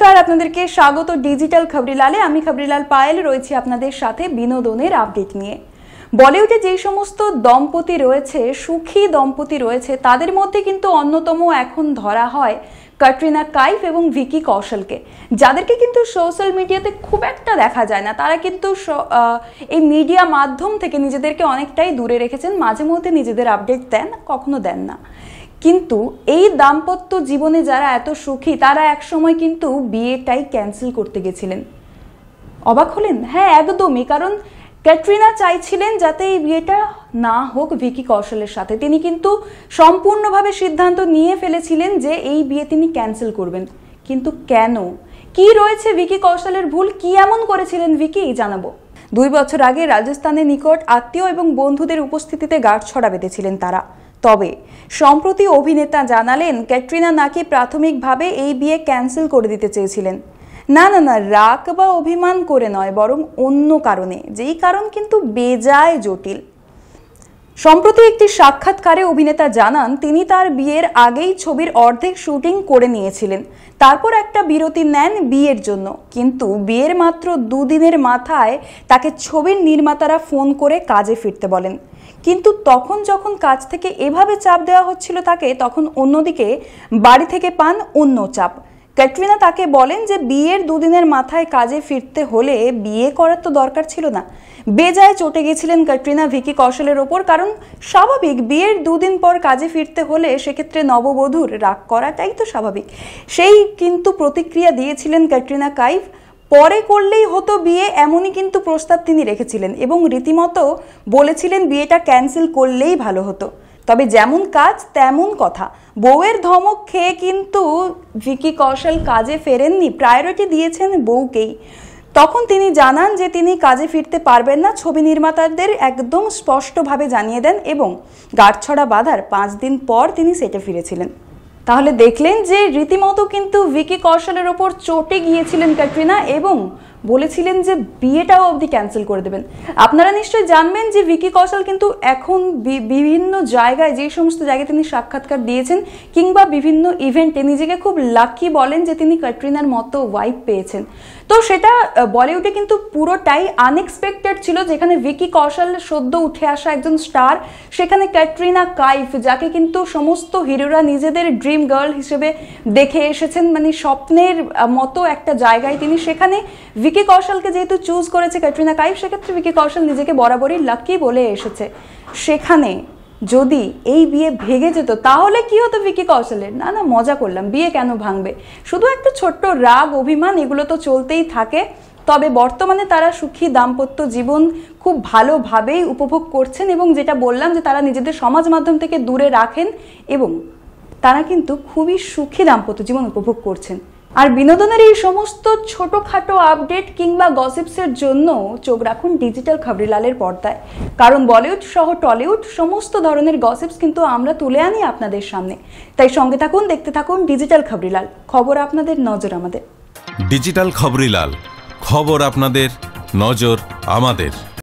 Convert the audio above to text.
নমস্কার, আপনাদেরকে স্বাগত ডিজিটাল খবরিলালে। আমি খবরিলাল পায়েল রয়েছি আপনাদের সাথে বিনোদনের আপডেট নিয়ে। বলিউডে যে সমস্ত দম্পতি রয়েছে, সুখী দম্পতি রয়েছে, তাদের মধ্যে কিন্তু অন্যতম এখন ধরা হয় ক্যাটরিনা কাইফ এবং ভিকি কৌশলকে, যাদেরকে কিন্তু সোশ্যাল মিডিয়াতে খুব একটা দেখা যায় না। তারা কিন্তু এই মিডিয়া মাধ্যম থেকে নিজেদেরকে অনেকটাই দূরে রেখেছেন, মাঝে মধ্যে নিজেদের আপডেট দেন, কখনো দেন না। কিন্তু এই দাম্পত্য জীবনে যারা এত সুখী, তারা একসময় কিন্তু বিয়েটাই ক্যান্সেল করতে গেছিলেন। অবাক হলেন? হ্যাঁ, একদমই। কারণ ক্যাটরিনা চাইছিলেন যাতে এই বিয়েটা না হোক ভিকি কৌশলের সাথে। তিনি কিন্তু সম্পূর্ণভাবে সিদ্ধান্ত নিয়ে ফেলেছিলেন যে এই বিয়ে তিনি ক্যান্সেল করবেন। কিন্তু কেন? কি রয়েছে ভিকি কৌশলের ভুল? কি এমন করেছিলেন ভিকি, জানাবো। 2 বছর আগে রাজস্থানের নিকট আত্মীয় এবং বন্ধুদের উপস্থিতিতে গাঁটছড়া বেঁধেছিলেন তারা। তবে সম্প্রতি অভিনেতা জানালেন ক্যাটরিনা নাকি প্রাথমিকভাবে এই বিয়ে ক্যান্সেল করে দিতে চেয়েছিলেন। না, রাগ বা অভিমান করে নয়, বরং অন্য কারণে, যেই কারণ কিন্তু বেজায় জটিল। সম্প্রতি একটি সাক্ষাৎকারে অভিনেতা জানান তিনি তার বিয়ের আগেই ছবির অর্ধেক শুটিং করে নিয়েছিলেন। তারপর একটা বিরতি নেন বিয়ের জন্য। কিন্তু বিয়ের মাত্র 2 দিনের মাথায় তাকে ছবির নির্মাতারা ফোন করে কাজে ফিরতে বলেন। কিন্তু তখন যখন কাজ থেকে এভাবে চাপ দেওয়া হচ্ছিল তাকে, তখন অন্যদিকে বাড়ি থেকে পান অন্য চাপ। ক্যাটরিনা তাকে বলেন যে বিয়ের 2 দিনের মাথায় কাজে ফিরতে হলে বিয়ে করার তো দরকার ছিল না। বেজায় চটে গেছিলেন ক্যাটরিনা ভিকি কৌশলের ওপর। কারণ স্বাভাবিক, বিয়ের 2 দিন পর কাজে ফিরতে হলে সেক্ষেত্রে নববধূর রাগ করাটাই তো স্বাভাবিক। সেই কিন্তু প্রতিক্রিয়া দিয়েছিলেন ক্যাটরিনা কাইফ। পরে করলেই হতো বিয়ে, এমনই কিন্তু প্রস্তাব তিনি রেখেছিলেন এবং রীতিমতো বলেছিলেন বিয়েটা ক্যান্সেল করলেই ভালো হতো। তবে যেমন কাজ তেমন কথা। বউয়ের ধমক খেয়ে কিন্তু ভিকি কৌশল কাজে ফেরেননি, প্রায়োরিটি দিয়েছেন বউকেই। তখন তিনি জানান যে তিনি কাজে ফিরতে পারবেন না, ছবি নির্মাতাদের একদম স্পষ্টভাবে জানিয়ে দেন এবং গাঁটছড়া বাঁধার 5 দিন পর তিনি সেটে ফিরেছিলেন। তাহলে দেখলেন যে রীতিমতো কিন্তু ভিকি কৌশলের ওপর চটে গিয়েছিলেন ক্যাটরিনা এবং বলেছিলেন যে বিয়েটাও অবধি ক্যান্সেল করে দেবেন। আপনারা নিশ্চয়ই জানবেন যে ভিকি কৌশল কিন্তু এখন বিভিন্ন জায়গায়, যে সমস্ত জায়গায় তিনি সাক্ষাৎকার দিয়েছেন কিংবা বিভিন্ন ইভেন্টে নিজেকে খুব লাকি বলেন যে তিনি ক্যাটরিনার মতো ওয়াইফ পেয়েছেন। তো সেটা বলিউডে কিন্তু পুরোটাই আনএক্সপেক্টেড ছিল, যেখানে ভিকি কৌশল সদ্য উঠে আসা একজন স্টার, সেখানে ক্যাটরিনা কাইফ, যাকে কিন্তু সমস্ত হিরোরা নিজেদের ড্রিম গার্ল হিসেবে দেখে এসেছেন, মানে স্বপ্নের মতো একটা জায়গায় তিনি, সেখানে ভিকি কৌশলকে যেহেতু চুজ করেছে ক্যাটরিনা কাইফ, সেক্ষেত্রে ভিকি কৌশল নিজেকে বরাবরই লাকি বলে এসেছে। সেখানে যদি এই বিয়ে ভেঙে যেত তাহলে কি হতো ভিকি কৌশলের? না, মজা করলাম, বিয়ে কেন ভাঙবে, শুধু একটা ছোট্ট রাগ অভিমান, এগুলো তো চলতেই থাকে। তবে বর্তমানে তারা সুখী দাম্পত্য জীবন খুব ভালোভাবেই উপভোগ করছেন এবং যেটা বললাম যে তারা নিজেদের সমাজ মাধ্যম থেকে দূরে রাখেন এবং তারা কিন্তু খুবই সুখী দাম্পত্য জীবন উপভোগ করছেন। আর বিনোদনের এই সমস্ত ছোটখাটো আপডেট কিংবা গসিপসের জন্য চোখ রাখুন ডিজিটাল খবরিলালের পর্দায়। কারণ বলিউড সহ টলিউড সমস্ত ধরনের গসিপস কিন্তু আমরা তুলে আনি আপনাদের সামনে। তাই সঙ্গে থাকুন, দেখতে থাকুন ডিজিটাল খবরিলাল। খবর আপনাদের, নজর আমাদের। ডিজিটাল খবরিলাল, খবর আপনাদের, নজর আমাদের।